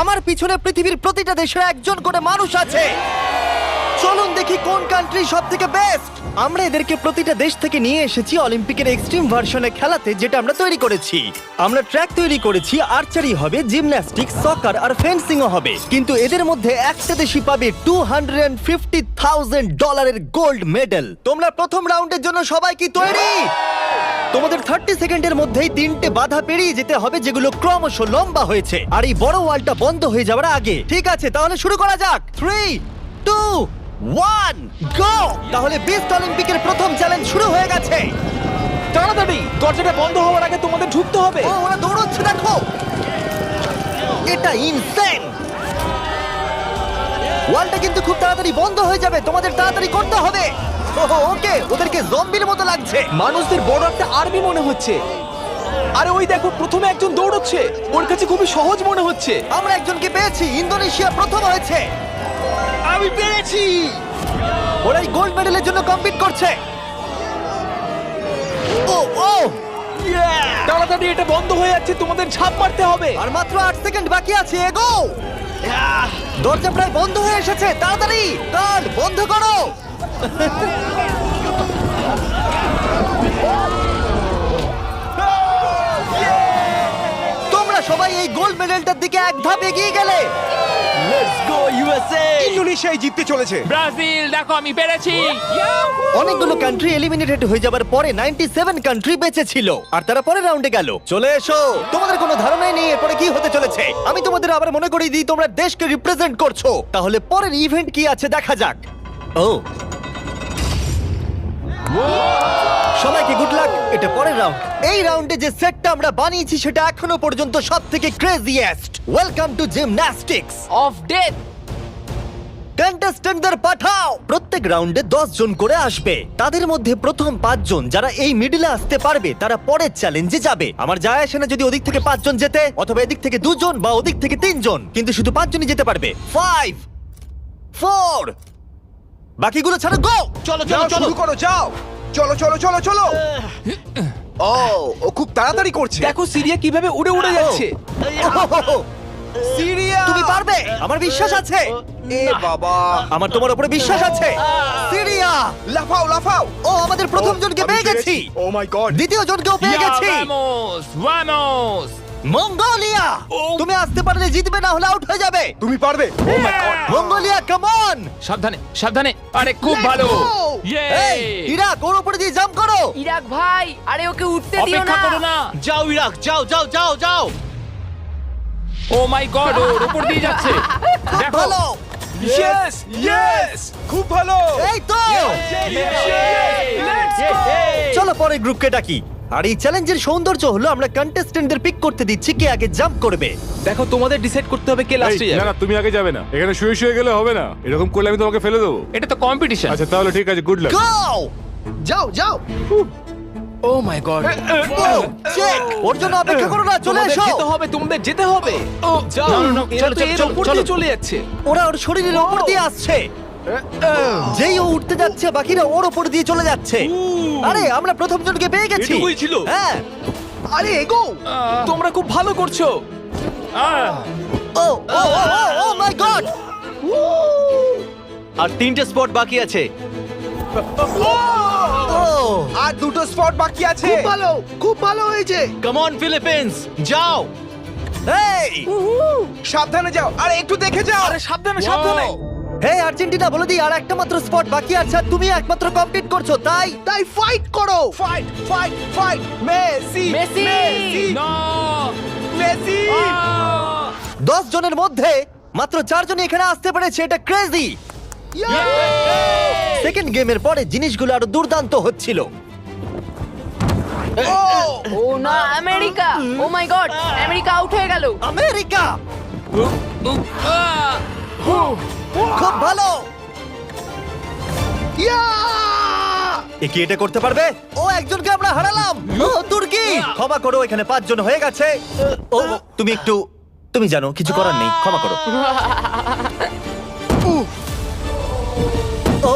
আমার পিছনে পৃথিবীর প্রতিটা দেশের একজন করে মানুষ আছে। চলুন দেখি কোন কান্ট্রি সব থেকে বেস্ট। আমরা এদেরকে প্রতিটা দেশ থেকে নিয়ে এসেছি অলিম্পিকের এক্সট্রিম ভার্সনে খেলাতে, যেটা আমরা তৈরি করেছি। আমরা ট্র্যাক তৈরি করেছি, আর্চারি হবে, জিমন্যাস্টিক্স, সকার আর ফেন্সিংও হবে। কিন্তু এদের মধ্যে একটা দেশই পাবে $250,000 গোল্ড মেডেল। তোমরা প্রথম রাউন্ডের জন্য সবাই কি তৈরি? তোমাদের 30 সেকেন্ডের মধ্যেই 3টে বাধা পেরিয়ে যেতে হবে, যেগুলো ক্রমশ লম্বা হয়েছে, আর এই বড় ওয়ালটা বন্ধ হয়ে যাওয়ার আগে। ঠিক আছে, তাহলে শুরু করা যাক। 3, 2, 1, গো! তাহলে বিস্ট অলিম্পিকের প্রথম চ্যালেঞ্জ শুরু হয়ে গেছে। তাড়াতাড়ি, দরজাটা বন্ধ হওয়ার আগে তোমাদের ঢুকতে হবে। ও, ওরা দৌড়চ্ছে, দেখো, এটা ইনসেন। ওয়ালটা কিন্তু খুব তাড়াতাড়ি বন্ধ হয়ে যাবে, তোমাদের তাড়াতাড়ি করতে হবে। ওকে, ওদেরকে জম্বির মতো লাগছে। মানুষদের বড় একটা আর্মি মনে হচ্ছে। আরে ওই দেখো, প্রথমে একজন দৌড়চ্ছে, ওর কাছে খুবই সহজ মনে হচ্ছে। আমরা একজনকে পেয়েছি, ইন্দোনেশিয়া প্রথম হয়েছে। আমি পেরেছি। ওরা এই গোল্ড মেডেলের জন্য কম্পিট করছে। ও ও, তাড়াতাড়ি, এটা বন্ধ হয়ে যাচ্ছে, তোমাদের ঝাঁপ মারতে হবে। আর মাত্র 8 সেকেন্ড বাকি আছে, এগো! দরজা প্রায় বন্ধ হয়ে এসেছে, তাড়াতাড়ি কার্ড বন্ধ করো। তোমরা সবাই এই গোল্ড মেডেলটার দিকে এক ধাপ এগিয়ে গেলে। Let's go USA. ইন্দোনেশিয়ায় জিততে চলেছে। ব্রাজিল, দেখো আমি পেরেছি। অনেকগুলো কান্ট্রি এলিমিনেটেড হয়ে যাবার পরে 97 কান্ট্রি বেঁচে ছিল, আর তারা পরের রাউন্ডে গেল। চলে এসো, তোমাদের কোনো ধারণাই নেই এরপরে কি হতে চলেছে। আমি তোমাদের আবার মনে করিয়ে দিই, তোমরা দেশকে রিপ্রেজেন্ট করছো। তাহলে পরের ইভেন্ট কি আছে দেখা যাক। ও, সবাইকে গুড লাক। এটা পরের রাউন্ড। এই রাউন্ডে যে সেটটা আমরা বানিয়েছি সেটা এখনো পর্যন্ত সবথেকে craziest. Welcome to gymnastics. Of death. কন্টেস্ট্যান্টদের পাঠাও। প্রত্যেক রাউন্ডে 10 জন করে আসবে। তাদের মধ্যে প্রথম 5 জন যারা এই মিডলে আসতে পারবে তারা পরের চ্যালেঞ্জে যাবে। আমার যায় আসে না যদি ওদিক থেকে 5 জন যেতে, অথবা এদিক থেকে 2 জন বা ওদিক থেকে 3 জন, কিন্তু শুধু 5 জনই যেতে পারবে। 5, 4, বাকিগুলো ছাড়ো, গো! চলো যাও, শুরু করো, যাও। চলো চলো চলো চলো। ও খুব তাড়াতাড়ি করছে। দেখো সিরিয়া কিভাবে উড়ে উড়ে যাচ্ছে। সিরিয়া, তুমি পারবে, আমার বিশ্বাস আছে। এ বাবা, আমার তোমার উপরে বিশ্বাস আছে। সিরিয়া, লাফাও লাফাও। ও, আমাদের প্রথম জনকে পেয়ে গেছি। ও মাই গড। দ্বিতীয় জনকেও পেয়ে গেছি। Vamos, vamos. মঙ্গোলিয়া, তুমি আসতে পারলে জিতবে, না হলে আউট হয়ে যাবে। তুমি পারবে। Oh my god. Mongolia, come on! সাবধানে, সাবধানে। আরে খুব ভালো। ইয়ে। এই, ইরাক, ওর উপরে দিয়ে জাম্প করো। ইরাক ভাই, আরে ওকে উঠতে দিও অপেক্ষা না। করো না। যাও ইরাক, যাও যাও যাও যাও। ও মাই গড, ওর উপর দিয়ে যাচ্ছে। দেখো। ভালো, ইয়েস ইয়েস, খুব ভালো। এই তো। চলো পরে গ্রুপকে ডাকি। আর এই চ্যালেঞ্জের সৌন্দর্য হলো আমরা কন্টেস্টেন্টদের পিক করতে দিচ্ছি কে আগে জাম্প করবে। দেখো তোমাদের ডিসাইড করতে হবে কে লাস্টে এই, না যাবে। না, তুমি আগে যাবে না, এখানে শুয়ে শুয়ে গেলে হবে না। এরকম করলে আমি তোমাকে ফেলে দেবো। এটা তো কম্পিটিশন। আচ্ছা তাহলে ঠিক আছে, গুড লাক। গো! যাও যাও। ও মাই গড। চেক, ওর জন্য অপেক্ষা করো না, চলে তোমাদের এসো। যেতে হবে, তোমাদের যেতে হবে। ও যাও, না, না, না, এরা চলো, তো এর চলো, উপর চলো। দিয়ে চলে যাচ্ছে। ওরা ওর শরীরের উপর দিয়ে আসছে। যেই ও উঠতে যাচ্ছে, বাকিরা ওর উপর দিয়ে চলে যাচ্ছে। আরে আমরা প্রথম জনকে পেয়ে গেছি। এটুকুই ছিল? হ্যাঁ। আরে এগো। তোমরা খুব ভালো করছো। ও ও ও মাই গড! আর 3টে স্পট বাকি আছে। ও, আর দুটো স্পট বাকি আছে। খুব ভালো, খুব ভালো হয়েছে। কাম অন ফিলিপিন্স, যাও। এই, সাবধানে যাও, আর একটু দেখে যাও। আরে সাবধানে সাবধানে। হে আর্জেন্টিনা, বলে দিই আর একটা মাত্র স্পট বাকি আছে, আর তুমি একমাত্র কমপ্লিট করছো, তাই তাই ফাইট করো। Fight fight fight. Messi Messi. না। মেসি। 10 জনের মধ্যে মাত্র 4 জনই এখানে আসতে পেরেছে। এটা ক্রেজি। সেকেন্ড গেমের পরে জিনিসগুলো আরো দুর্দান্ত হচ্ছিল। ও না, America. O my god, America out হয়ে গেল। আমেরিকা, খুব ভালো। এ কি এটা করতে পারবে? ও, একজনকে আমরা হারালাম। ও, তুর্কি, ক্ষমা করো, এখানে 5 জন হয়ে গেছে। ও, তুমি জানো কিছু করার নেই, ক্ষমা করো। ও,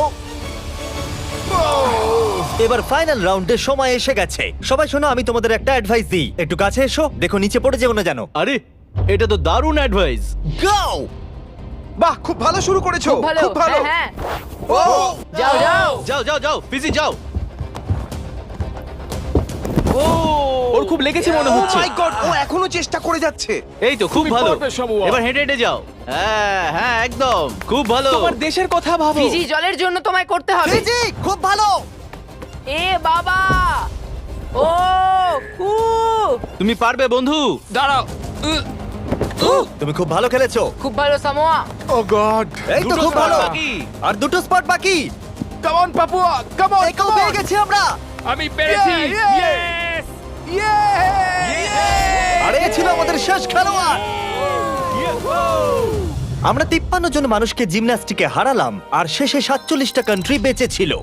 এবার ফাইনাল রাউন্ডের সময় এসে গেছে। সবাই শোনো, আমি তোমাদের একটা অ্যাডভাইস দিই, একটু কাছে এসো, দেখো নিচে পড়ে যেও না জানো। আরে এটা তো দারুণ অ্যাডভাইস। গো! বাহ, খুব ভালো শুরু করেছো। খুব ভালো, খুব ভালো। হ্যাঁ, ও যাও যাও। যাও যাও যাও ফিজি যাও। ওর খুব লেগেছে মনে হচ্ছে। মাই গড, ও এখনো চেষ্টা করে যাচ্ছে। এই তো খুব তুমি ভালো। পারবে, শামুয়া। এবার হেঁটে হেঁটে যাও। হ্যাঁ হ্যাঁ একদম খুব ভালো। তোমার দেশের কথা ভাবো। ফিজি জলের জন্য তোমায় করতে হবে। ফিজি, খুব ভালো। এ বাবা, ও উ তুমি পারবে বন্ধু। দাঁড়াও। তুমি খুব ভালো খেলেছো। খুব ভালো সামোয়া। ও গড। এই তো দুটো খুব spot ভালো। বাকি। আর দুটো স্পট বাকি। Come on Papua, come on, একেও পেয়ে গেছি আমরা। আমি পেরেছি। Yeah, Yes! আর এ ছিল আমাদের শেষ খেলোয়াড়। আমরা 53 জন মানুষকে জিমন্যাস্টিকে হারালাম আর শেষে 47টা কান্ট্রি বেঁচে ছিল।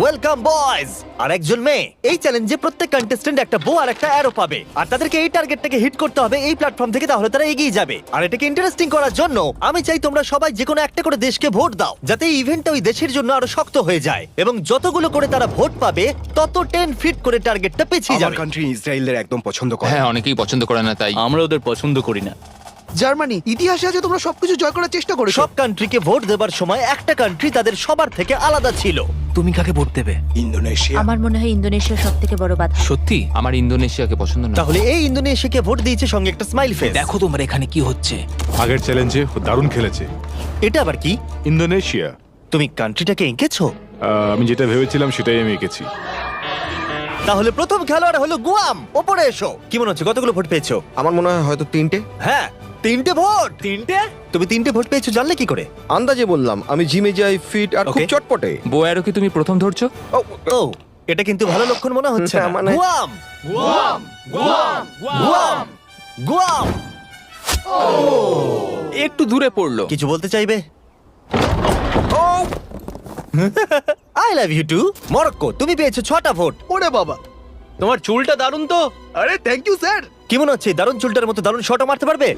Welcome boys. আর একজন মেয়ে। এই চ্যালেঞ্জে প্রত্যেক কন্টেস্ট্যান্ট একটা বো আর একটা অ্যারো পাবে আর তাদেরকে এই টার্গেটটাকে হিট করতে হবে এই প্ল্যাটফর্ম থেকে, তাহলে তারা এগিয়ে যাবে। আর এটাকে ইন্টারেস্টিং করার জন্য আমি চাই তোমরা সবাই যে কোনো একটা করে দেশকে ভোট দাও, যাতে এই ইভেন্টটা ওই দেশের জন্য আরো শক্ত হয়ে যায় এবং যতগুলো করে তারা ভোট পাবে তত 10 ফিট করে টার্গেটটা পিছিয়ে আমার যাবে। কান্ট্রি ইসরায়েলের একদম পছন্দ করে। হ্যাঁ, অনেকেই পছন্দ করে না তাই। আমরা ওদের পছন্দ করি না। জার্মানি, ইতিহাসে আছে তোমরা সবকিছু জয় করার চেষ্টা করেছো। সব কান্ট্রিকে ভোট দেবার সময় একটা কান্ট্রি তাদের সবার থেকে আলাদা ছিল। তুমি কাকে ভোট দেবে? ইন্দোনেশিয়া। আমার মনে হয় ইন্দোনেশিয়া সব থেকে বড় বাধা। সত্যি? আমার ইন্দোনেশিয়াকে পছন্দ না। তাহলে এই ইন্দোনেশিয়াকে ভোট দিয়েছে সঙ্গে একটা স্মাইল ফেস। দেখো তোমার এখানে কি হচ্ছে। আগের চ্যালেঞ্জে দারুণ খেলেছে এটা আবার কি? ইন্দোনেশিয়া। তুমি কান্ট্রিটাকে এঁকেছো? আমি যেটা ভেবেছিলাম সেটাই আমি এঁকেছি। তাহলে প্রথম খেলোয়াড় হলো গুয়াম। ওপরে এসো। কি মনে হচ্ছে কতগুলো ভোট পেয়েছো? আমার মনে হয় হয়তো 3টে। হ্যাঁ, 3টে ভোট। 3টে? তুমি 3টে ভোট পেয়েছো জানলে কি করে? আন্দাজে বললাম, আমি জিমে যাই, ফিট আর খুব Okay. চটপটে। বোয়ারও কি তুমি প্রথম ধরছো? ও, ও, এটা কিন্তু ভালো লক্ষণ মনে হচ্ছে না। হ্যাঁ, মানে- গুয়াম, গুয়াম। একটু দূরে পড়লো। কিছু বলতে চাইবে? I love you too. Morocco, তুমি পেয়েছো 6টা ভোট। ওরে বাবা। তোমার চুলটা দারুণ তো। আরে থ্যাংক ইউ স্যার। কি মনে হচ্ছে দারুণ চুলটার মতো দারুণ শটও মারতে পারবে?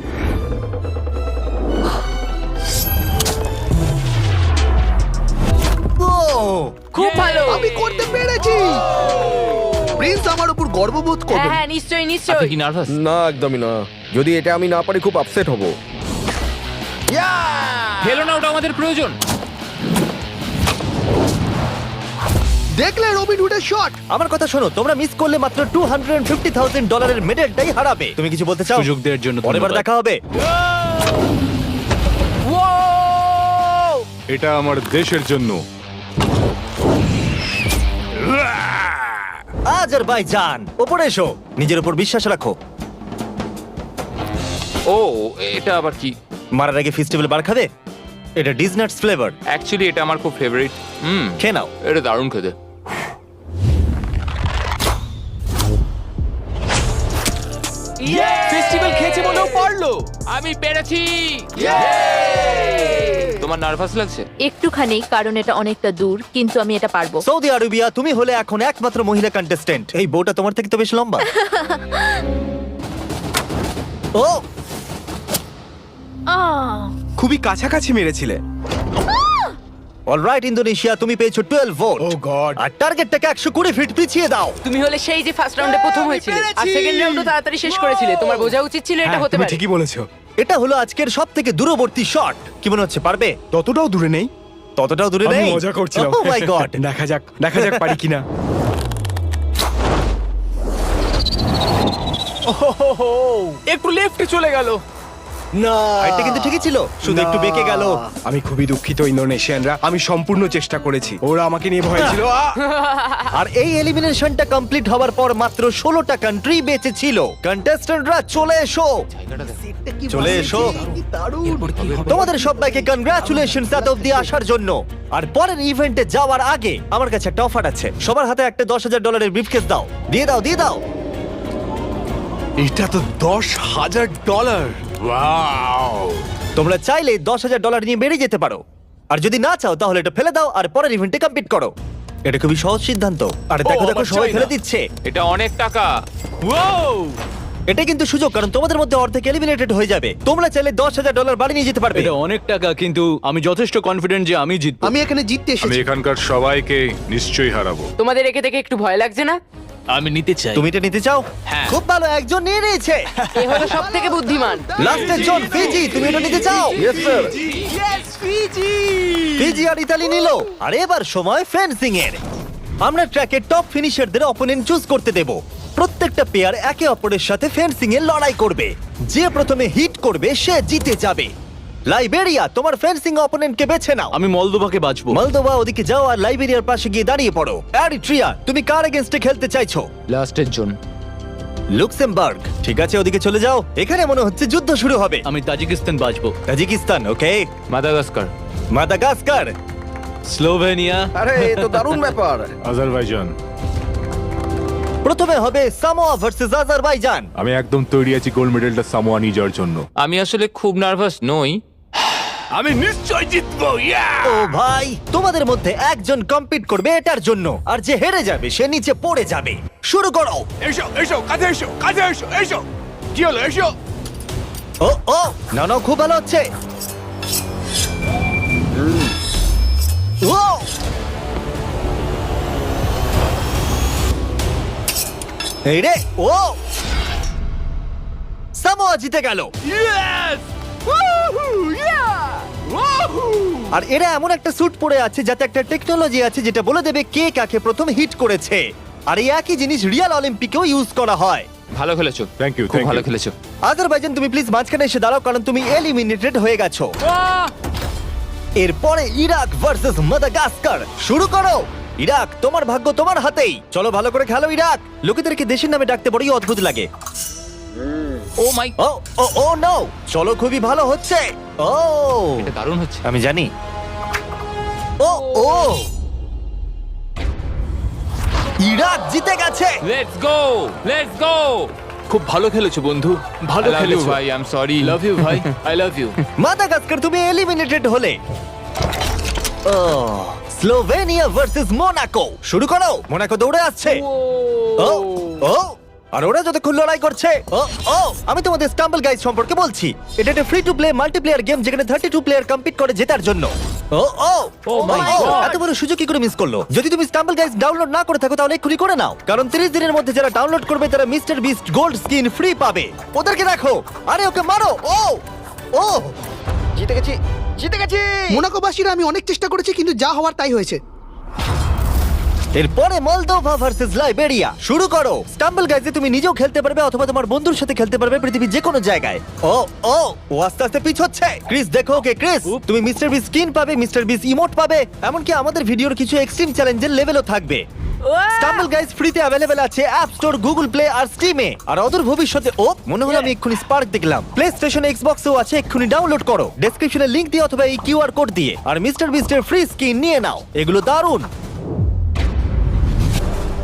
ও, খুব ভালো। আমি করতে পেরেছি। প্রিন্স আমার উপর গর্ববোধ হ্যাঁ করবে। হ্যাঁ নিশ্চয়ই আপনি নিশ্চয়ই। কি নার্ভাস? না, একদমই না। যদি এটা আমি না পারি খুব আপসেট হব। খেলো না, ওটা আমাদের প্রয়োজন। দেখলে রবিন হুডের শট। আমার কথা শোনো, তোমরা মিস করলে মাত্র $250,000 মেডেলটাই হারাবে। তুমি কিছু বলতে চাও? সুযোগ দেওয়ার জন্য পরের বার ধন্যবাদ। দেখা হবে। এটা আমার দেশের জন্য। আজারবাইজান, ওপরে এসো। নিজের উপর বিশ্বাস রাখো। ও, এটা আবার কি? মারার আগে ফেস্টিভ্যাল বার খাবে? এটা ডিজনাটস ফ্লেভার। অ্যাকচুয়ালি এটা আমার খুব ফেভারিট। খেয়ে নাও। এটা দারুণ খেতে। ফেস্টিভ্যাল খেয়েছে বলেও পারলো। আমি পেরেছি। তোমার নার্ভাস লাগছে? একটুখানি, কারণ এটা অনেকটা দূর, কিন্তু আমি এটা পারবো। সৌদি আরবিয়া, তুমি হলে এখন একমাত্র মহিলা কন্টেস্ট্যান্ট। এই বউটা তোমার থেকে তো বেশ লম্বা। ও, আহ, খুবই কাছাকাছি মেরেছিলে। অলরাইট ইন্দোনেশিয়া, তুমি পেয়েছো 12 ভোট। ও গড। আর টার্গেটটাকে 120 ফিট পিছিয়ে দাও। তুমি হলে সেই যে ফার্স্ট রাউন্ডে প্রথম হয়েছিলে আর সেকেন্ড রাউন্ডও তাড়াতাড়ি শেষ করেছিলে। তোমার বোঝা উচিত ছিল এটা হতে তুমি পারে। ঠিকই বলেছো। এটা হলো আজকের সব থেকে দূরবর্তী শট। কি মনে হচ্ছে পারবে? ততটাও দূরে নেই। ততটাও দূরে আমি নেই। মজা করছিলাম। ও মাই গড। দেখা যাক পারি কিনা। একটু লেফটে চলে গেল। না, এটা কিন্তু ঠিকই ছিল, শুধু একটু বেঁকে গেল। আমি খুবই দুঃখিত ইন্দোনেশিয়ানরা, আমি সম্পূর্ণ চেষ্টা করেছি। ওরা আমাকে নিয়ে ভয় ছিল। আর এই এলিমিনেশনটা কমপ্লিট হওয়ার পর মাত্র 16টা কান্ট্রি বেঁচে ছিল। কন্টেস্ট্যান্টরা চলে এসো, চলে এসো। তোমাদের সবাইকে কনগ্রাচুলেশনস এত অব্দি আসার জন্য। আর পরের ইভেন্টে যাওয়ার আগে আমার কাছে একটা অফার আছে। সবার হাতে একটা $10,000 ব্রিফকেস দাও। দিয়ে দাও, দিয়ে দাও। এটা তো $10,000। তোমরা চাইলে $10,000 নিয়ে বেরিয়ে যেতে পারো, আর যদি না চাও তাহলে এটা ফেলে দাও আর পরের ইভেন্টে কমপ্লিট করো। এটা খুবই সহজ সিদ্ধান্ত। আর দেখো দেখো আবার সবাই চাই না। ফেলে দিচ্ছে। এটা অনেক টাকা। এটা কিন্তু সুযোগ, কারণ তোমাদের মধ্যে অর্ধেক এলিমিনেটেড হয়ে যাবে। তোমরা চাইলে $10,000 বাড়ি নিয়ে যেতে পারবে। এটা অনেক টাকা, কিন্তু আমি যথেষ্ট কনফিডেন্ট যে আমি জিতবো। আমি এখানে জিততে আমি এসেছি। এখানকার সবাইকে নিশ্চয়ই হারাবো। তোমাদের একে দেখে একটু ভয় লাগছে না? আমি নিতে চাই। তুমি এটা নিতে চাও? হ্যাঁ। খুব ভালো, একজন নিয়ে নিয়েছে। এ হলো সব থেকে বুদ্ধিমান। লাস্টের জন ফিজি, তুমি এটা নিতে চাও? Yes sir. ফিজি আর ইতালি নিল। আর এবার সময় ফেন্সিং এর। আমরা ট্র্যাকের টপ ফিনিশারদের অপোনেন্ট চুজ করতে দেব। প্রত্যেকটা পেয়ার একে অপরের সাথে ফেন্সিং এ লড়াই করবে। যে প্রথমে হিট করবে সে জিতে যাবে। লাইবেরিয়া, তোমার ফেন্সিং অপোনেন্টকে বেছে নাও। আমি মলদোভাকে বাঁচবো। মলদোভা, ওদিকে যাও আর লাইবেরিয়ার পাশে গিয়ে দাঁড়িয়ে পড়ো। এরিট্রিয়া, তুমি কার এগেইনস্টে খেলতে চাইছো? লাস্টের জন। লুক্সেমবার্গ, ঠিক আছে, ওদিকে চলে যাও। এখানে মনে হচ্ছে যুদ্ধ শুরু হবে। আমি তাজিকিস্তান বাঁচবো। তাজিকিস্তান, ওকে। মাদাগাস্কার। Madagascar, Slovenia. আরে এ তো দারুণ ব্যাপার। আজারবাইজান। প্রথমে হবে সামোয়া ভার্সেস আজারবাইজান। আমি একদম তৈরি আছি গোল্ড মেডেলটা সামোয়া নিয়ে যাওয়ার জন্য। আমি আসলে খুব নার্ভাস নই। আমি নিশ্চয় জিতবো। ও ভাই, তোমাদের মধ্যে একজন কম্পিট করবে এটার জন্য, আর যে হেরে যাবে সে নিচে পড়ে যাবে। শুরু করো। এসো এসো, কাছে এসো, কাছে এসো, এসো। কি হলো, এসো। ও ও, না না, খুব ভালো হচ্ছে। ও, এই রে, ও, সামোয়া জিতে গেল। আর এরা এমন একটা স্যুট পরে আছে যাতে একটা টেকনোলজি আছে যেটা বলে দেবে কে কাকে প্রথম হিট করেছে। আর এই একই জিনিস রিয়াল অলিম্পিকেও ইউজ করা হয়। ভালো খেলেছো। Thank you, খুব thank ভালো you. খেলেছো। আজারবাইজান, তুমি প্লিজ মাঝখানে এসে দাঁড়াও, কারণ তুমি এলিমিনেটেড হয়ে গেছো। এরপরে ইরাক ভার্সেস মাদাগাস্কার। শুরু করো। ইরাক, তোমার ভাগ্য তোমার হাতেই। চলো, ভালো করে খেলো ইরাক। লোকেদেরকে দেশের নামে ডাকতে বড়ই অদ্ভুত লাগে। ও মাই, ও ও ও নো, চলো, খুবই ভালো হচ্ছে। ও, এটা দারুণ হচ্ছে। আমি জানি। ও ও, ইরাক জিতে গেছে। Let's go, let's go. খুব ভালো খেলেছো বন্ধু, ভালো I love you খেলেছো ভাই, I am sorry. Love you ভাই, আই লাভ ইউ। মাদাগাস্কার, তুমি এলিমিনেটেড হলে। ও, স্লোভেনিয়া ভার্সেস মোনাকো। শুরু করো। মোনাকো দৌড়ে আসছে। ও ও, আর ওরা যতক্ষণ লড়াই করছে। ও ও, আমি তোমাদের স্টাম্বল গাইজ সম্পর্কে বলছি। এটা একটা free to play multiplayer game যেখানে 32 প্লেয়ার কম্পিট করে জেতার জন্য। ও ও ও মাই গড, এত বড় সুযোগ কি করে মিস করলো? যদি তুমি স্টাম্বল গাইজ ডাউনলোড না করে থাকো তাহলে এক্ষুনি করে নাও, কারণ 30 দিনের মধ্যে যারা ডাউনলোড করবে তারা mister beast gold skin free পাবে। ওদেরকে দেখো। আরে ওকে মারো। ও ও, জিতে গেছি, জিতে গেছি। মোনাকোবাসীরা আমি অনেক চেষ্টা করেছি কিন্তু যা হওয়ার তাই হয়েছে। এরপরে মলদোভা ভার্সেস লাইবেরিয়া। শুরু করো। স্টাম্বল গাইজে তুমি নিজেও খেলতে পারবে অথবা তোমার বন্ধুর সাথে খেলতে পারবে পৃথিবীর যে কোনো জায়গায়। ও ও, ও আস্তে আস্তে পিছোচ্ছে। ক্রিস, দেখো ওকে। ক্রিস, তুমি মিস্টার বিস স্কিন পাবে, মিস্টার বিস ইমোট পাবে, এমনকি আমাদের ভিডিওর কিছু এক্সট্রিম চ্যালেঞ্জের লেভেলও থাকবে। স্টাম্বল গাইজ ফ্রিতে অ্যাভেলেবেল আছে অ্যাপ স্টোর, গুগল প্লে আর স্টিমে। আর অদূর ভবিষ্যতে, ও মনে হলো আমি এক্ষুনি স্পার্ক দেখলাম, প্লে স্টেশন, এক্সবক্সেও আছে। এক্ষুনি ডাউনলোড করো ডেসক্রিপশনে লিংক দিয়ে অথবা এই কিউআর কোড দিয়ে, আর মিস্টার বিস্টের ফ্রি স্কিন নিয়ে নাও। এগুলো দারুণ।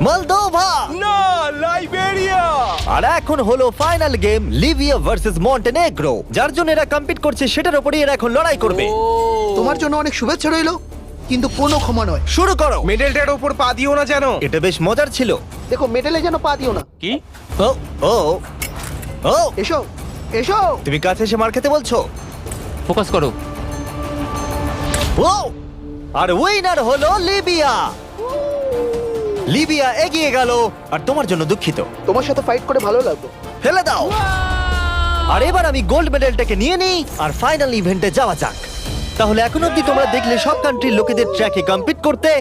মলদোভা, না, লাইবেরিয়া। আর এখন হলো final game, Libya versus Montenegro. যার জন্য এরা কম্পিট করছে সেটার উপরই এরা এখন লড়াই করবে। তোমার জন্য অনেক শুভেচ্ছা রইলো, কিন্তু কোনো ক্ষমা নয়। শুরু করো। মেডেলটার উপর পা দিও না যেন। এটা বেশ মজার ছিল। দেখো, মেডেলে যেন পা দিও না। কি? ও ও ও, এসো এসো। তুমি কাছে এসে মার খেতে বলছো? ফোকাস করো। ও, আর উইনার হলো লিবিয়া। লিবিয়া এগিয়ে গেল। আর তোমার জন্য দুঃখিত। তোমার সাথে ফাইট করে ভালো লাগলো। ফেলে দাও। আর এবার আমি গোল্ড মেডেলটাকে নিয়ে নিই আর ফাইনাল ইভেন্টে যাওয়া যাক। তাহলে এখন অব্দি তোমরা দেখলে সব কান্ট্রির লোকেদের ট্র্যাকে কম্পিট করতে,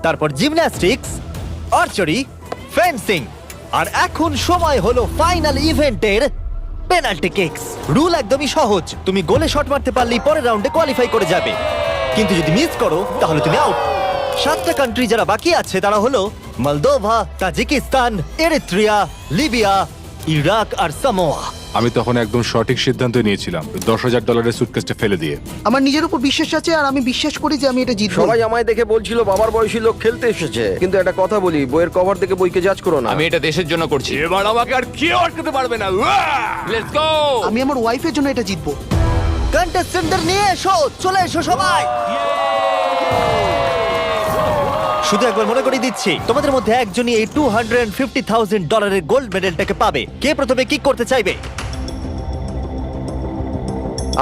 তারপর জিমন্যাস্টিক্স, আর্চারি, ফেন্সিং, আর এখন সময় হলো ফাইনাল ইভেন্টের পেনাল্টি কিকস। রুল একদমই সহজ, তুমি গোলে শট মারতে পারলেই পরের রাউন্ডে কোয়ালিফাই করে যাবে, কিন্তু যদি মিস করো তাহলে তুমি আউট। 7টা কান্ট্রি যারা বাকি আছে তারা হলো Moldova, Tajikistan, Eritrea, Libya, Iraq আর সামোয়া। আমি তখন একদম সঠিক সিদ্ধান্ত নিয়েছিলাম, $10,000 সুটকেসটা ফেলে দিয়ে। আমার নিজের উপর বিশ্বাস আছে আর আমি বিশ্বাস করি যে আমি এটা জিতবো। সবাই আমায় দেখে বলছিল বাবার বয়সী লোক খেলতে এসেছে, কিন্তু একটা কথা বলি, বইয়ের কভার দেখে বইকে জাজ করো না। আমি এটা দেশের জন্য করছি। এবার আমাকে আর কেউ আটকাতে পারবে না। Let's go. আমি আমার ওয়াইফের জন্য এটা জিতবো। কন্টেস্টেন্টদের নিয়ে এসো, চলে এসো সবাই। শুধু একবার মনে করিয়ে দিচ্ছি, তোমাদের মধ্যে একজনই এই $250,000 গোল্ড মেডেলটাকে পাবে। কে প্রথমে কিক করতে চাইবে?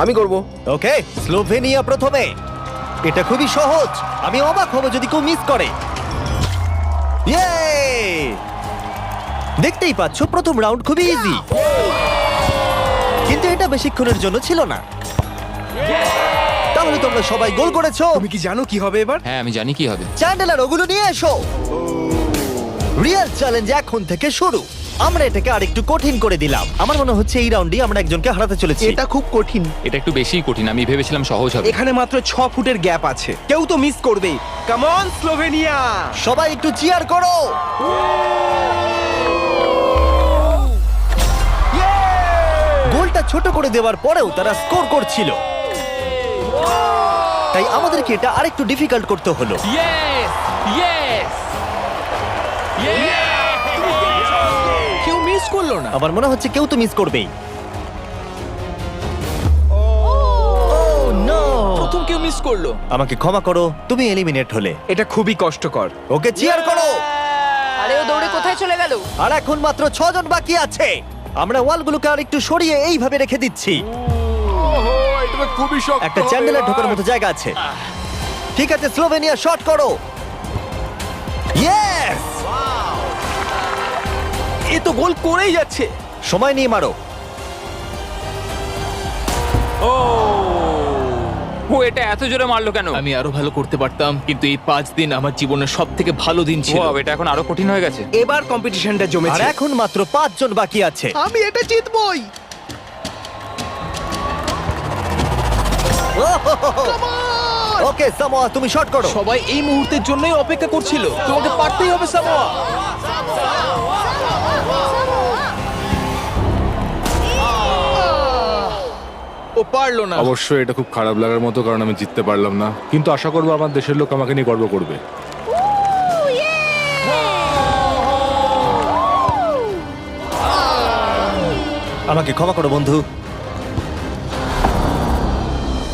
আমি করব। ওকে, স্লোভেনিয়া প্রথমে। এটা খুবই সহজ, আমি অবাক হব যদি কেউ মিস করে। ইয়ে! দেখতেই পাচ্ছ প্রথম রাউন্ড খুবই ইজি, কিন্তু এটা বেশিক্ষণের জন্য ছিল না। তাহলে তোমরা সবাই গোল করেছো। তুমি কি জানো কি হবে এবার? হ্যাঁ আমি জানি কি হবে। চ্যান্ডেলার ওগুলো নিয়ে এসো। রিয়েল চ্যালেঞ্জ এখন থেকে শুরু। আমরা এটাকে আরেকটু কঠিন করে দিলাম। আমার মনে হচ্ছে এই রাউন্ডে আমরা একজনকে হারাতে চলেছি। এটা খুব কঠিন। এটা একটু বেশিই কঠিন, আমি ভেবেছিলাম সহজ হবে। এখানে মাত্র 6 ফুটের গ্যাপ আছে, কেউ তো মিস করবেই। Come on Slovenia! সবাই একটু চিয়ার করো। গোলটা ছোট করে দেওয়ার পরেও তারা স্কোর করছিল, তাই আমাদেরকে এটা আরেকটু ডিফিকাল্ট করতে হলো। ইয়েস ইয়েস কেউ মিস করলো না। আমার মনে হচ্ছে কেউ তো মিস করবেই। প্রথম কেউ মিস করলো। আমাকে ক্ষমা করো, তুমি এলিমিনেট হলে। এটা খুবই কষ্টকর। ওকে চিয়ার করো। আরে ও দৌড়ে কোথায় চলে গেল? আর এখন মাত্র 6 জন বাকি আছে। আমরা ওয়ালগুলোকে আর একটু সরিয়ে এইভাবে রেখে দিচ্ছি। এটা খুবই শক্ত। একটা চ্যান্ডেলার ঢোকার মতো জায়গা আছে। ঠিক আছে, স্লোভেনিয়া শট করো। ইয়েস! এ তো গোল করেই যাচ্ছে। সময় নিয়ে মারো। ও এটা এত জোরে মারলো কেন? আমি আরো ভালো করতে পারতাম, কিন্তু এই 5 দিন আমার জীবনের সব থেকে ভালো দিন ছিল। Wow, এটা এখন আরো কঠিন হয়ে গেছে। এবার কম্পিটিশনটা আর জমেছে। এখন মাত্র 5 জন বাকি আছে। আমি এটা জিতবই। ওকে সামোয়া, তুমি শট করো। সবাই এই মুহূর্তের জন্যই অপেক্ষা করছিল। তোমাকে পারতেই হবে সামোয়া। ও পারলো না। অবশ্যই এটা খুব খারাপ লাগার মতো, কারণ আমি জিততে পারলাম না, কিন্তু আশা করবো আমার দেশের লোক আমাকে নিয়ে গর্ব করবে। আমাকে ক্ষমা করো বন্ধু।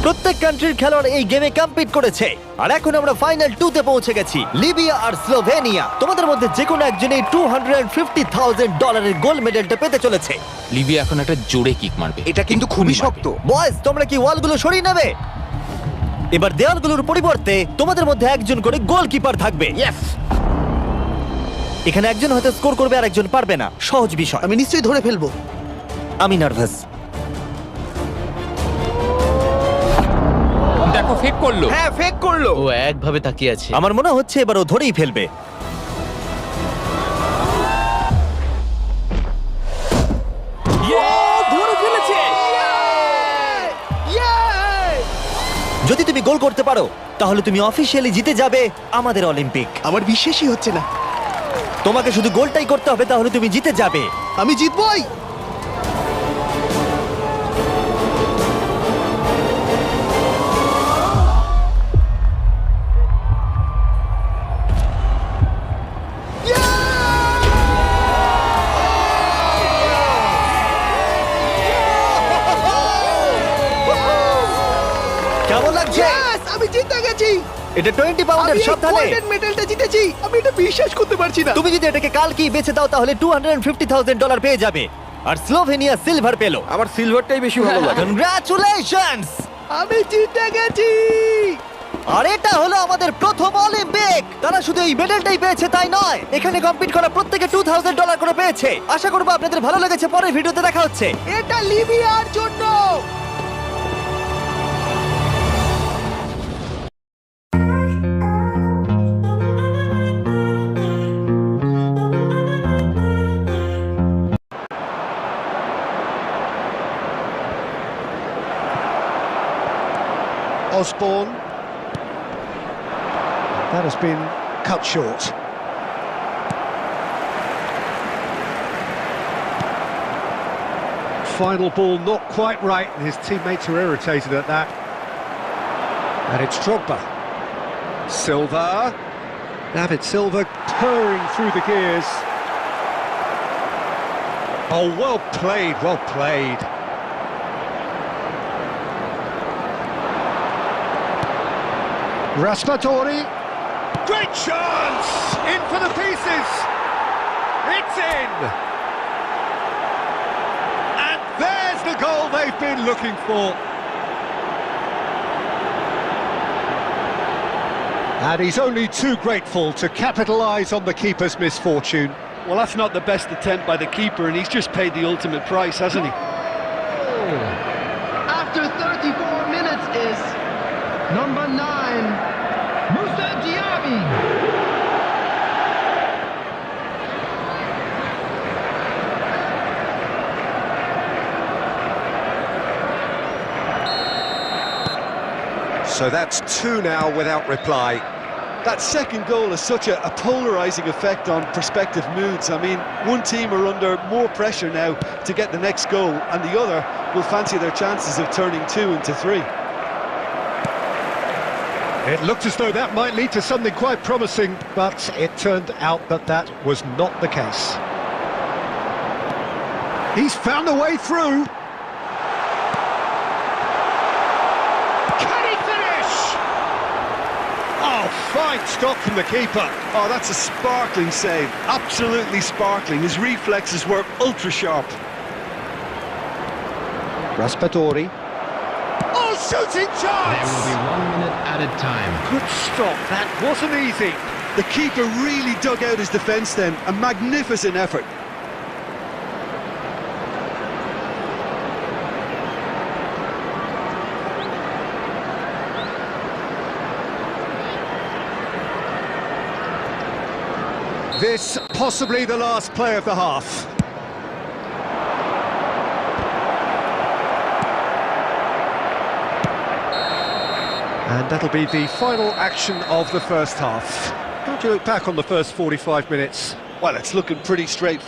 প্রত্যেক কান্ট্রির খেলোয়াড় এই গেমে কম্পিট করেছে, আর এখন আমরা ফাইনাল 2 তে পৌঁছে গেছি। লিবিয়া আর স্লোভেনিয়া। তোমাদের মধ্যে যে কোনো একজনই $250,000 গোল্ড মেডেলটা পেতে চলেছে। লিবিয়া এখন একটা জোরে কিক মারবে। এটা কিন্তু খুবই শক্ত। বয়েজ, তোমরা কি ওয়ালগুলো সরিয়ে নেবে? এবার দেওয়ালগুলোর পরিবর্তে তোমাদের মধ্যে একজন করে গোলকিপার থাকবে। এখানে একজন হয়তো স্কোর করবে আর একজন পারবে না। সহজ বিষয়। আমি নিশ্চয়ই ধরে ফেলবো। আমি নার্ভাস। দেখো ফেক করলো। হ্যাঁ, ফেক করলো। ও একভাবে তাকিয়ে আছে। আমার মনে হচ্ছে এবার ও ধরেই ফেলবে। ধরে ফেলেছে। যদি তুমি গোল করতে পারো তাহলে তুমি অফিসিয়ালি জিতে যাবে আমাদের অলিম্পিক। আমার বিশ্বাসই হচ্ছে না। তোমাকে শুধু গোলটাই করতে হবে, তাহলে তুমি জিতে যাবে। আমি জিতবই। কেমন লাগছে? আমি জিতে গেছি। এটা 20 পাউন্ডের, সাবধানে। মেডেলটা জিতেছি। আমি এটা বিশ্বাস করতে পারছি না। তুমি যদি এটাকে কালকেই বেচে দাও তাহলে $250,000 পেয়ে যাবে। আর স্লোভেনিয়া সিলভার পেলো। আমার সিলভারটাই বেশি ভালো লাগে। কনগ্রাচুলেশনস! আমি জিতে গেছি। আর এটা হলো আমাদের প্রথম অলিম্পিক। তারা শুধু এই মেডেলটাই পেয়েছে তাই নয়, এখানে কম্পিট করা প্রত্যেকে $2,000 করে পেয়েছে। আশা করবো আপনাদের ভালো লেগেছে। পরের ভিডিওতে দেখা হচ্ছে। এটা লিবিয়ার জন্য। Osborne. That has been cut short. Final ball not quite right, and his teammates are irritated at that. And it's Drogba. Silva. David Silva purring through the gears. Oh, well played, well played. Raspadori, great chance! In for the pieces! It's in! And there's the goal they've been looking for. And he's only too grateful to capitalise on the keeper's misfortune. Well, that's not the best attempt by the keeper, and he's just paid the ultimate price, hasn't he? After 34 minutes is number 9, Moussa Diaby. So that's 2 now without reply. That second goal has such a polarising effect on prospective moods. I mean, one team are under more pressure now to get the next goal, and the other will fancy their chances of turning 2 into 3. It looked as though that might lead to something quite promising, but it turned out that that was not the case. He's found a way through. Oh, fine stop from the keeper. Oh, that's a sparkling save. Absolutely sparkling. His reflexes were ultra sharp. Raspadori. Oh, shooting chance! There will be 1 minute added time. Good stop. That wasn't easy. The keeper really dug out his defence then. A magnificent effort. This possibly the last play of the half. And that'll be the final action of the first half. How do you look back on the first 45 minutes? Well, it's looking pretty straightforward.